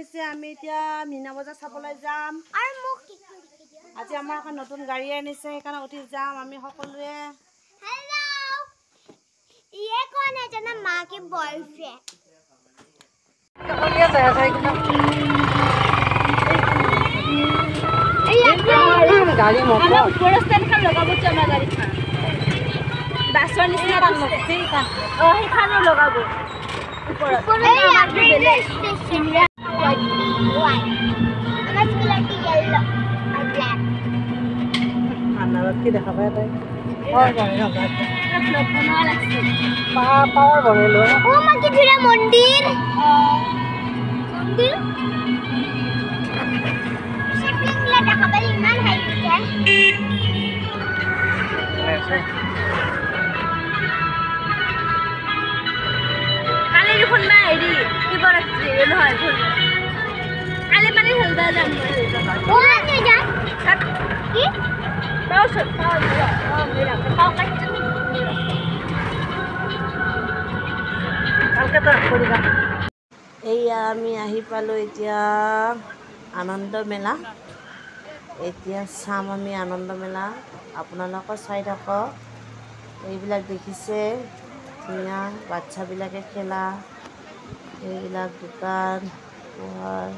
হৈছে আমি এতিয়া মিনা বজাৰ চাবলৈ যাম আজি আমাৰ এখন নতুন গাড়ী আনিছে সেইকাৰণে উঠি যাম আমি সকলোৱে हेलो ये कौन है जना मां के बॉयफ्रेंड गाड़ी मोटर पुरस्कार खान लगाबो चमा गाड़ी खान दासर निसिना खान लगते खान हे खान लगाबो ऊपर स्टेशन व्हाइट अगर स्कूटी येलो और ब्लैक खाना की देखा पाए ताई और बने लगा ब्लॉग बना लागছে पावर बने लो ओ मां की फिरा मंदिर मंदिर शिपिंग ला দেখা পালি ইমান হাই আছে কালি দেখোন না হেৰি কিবা ৰাখছি নহয় কালি মানে হেলদা যাম ओ आने जा की এইয়া আমি আহি পালো এতিয়া আনন্দ মেলা এতিয়া চাম আমি আনন্দ মেলা আপোনালোকে চাই থাকক এইবিলাক দেখিছে ধুনীয়া বাচ্চাবিলাকে খেলা এইবিলাক দোকান পোহাৰ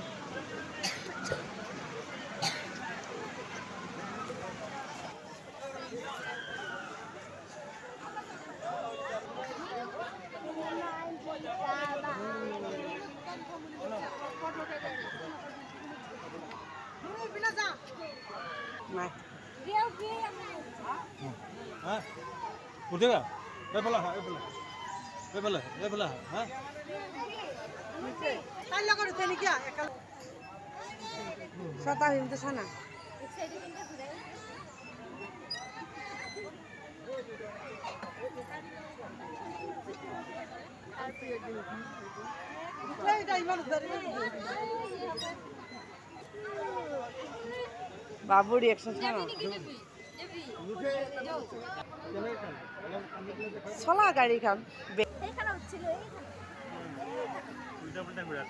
उठेगा ये बोला हां काय लगा रे तेनी क्या एकल सता हिंद साना बाबू रिएक्शन साना চলা গাড়ীখন এইখানে উঠছিল उल्टा पुल्टा घुरा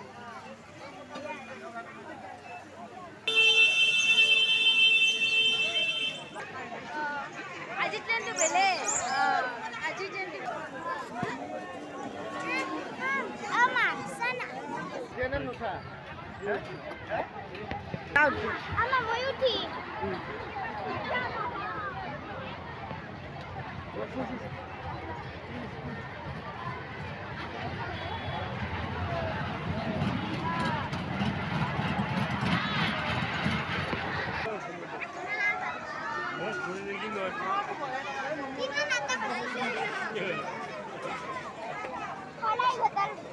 আজি ট্রেনটো বেলে আজি ট্রেন ओ मां सना केने नुसा अम्मा वही उठी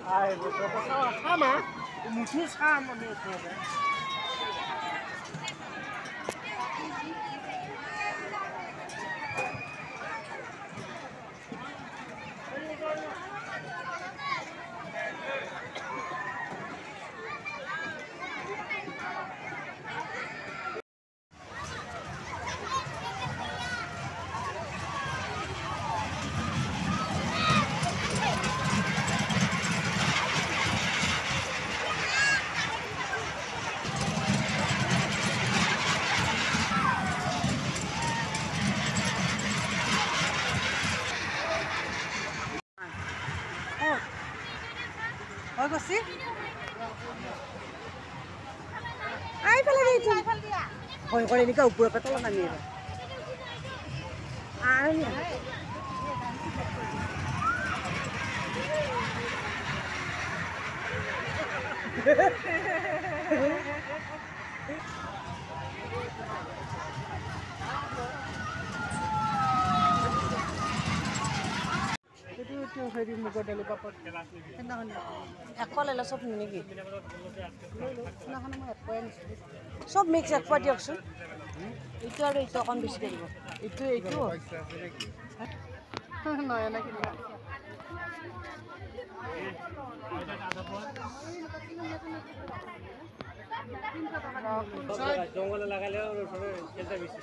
Ai, vou passar uma chama. Muito chama mesmo. হৈ গৈছি আই ফেলে দিছো ভয় কৰে নিকা ওপৰৰ পৰা তলত নামি আহিব সব নেকি সব মিক্স একপা দিয়কচোন এইটো আৰু এইটো অকণ বেছিকৈ দিব এইটো এইটো নয়না কিনিবা জঙ্গলে লাগালে খেলতে বেশি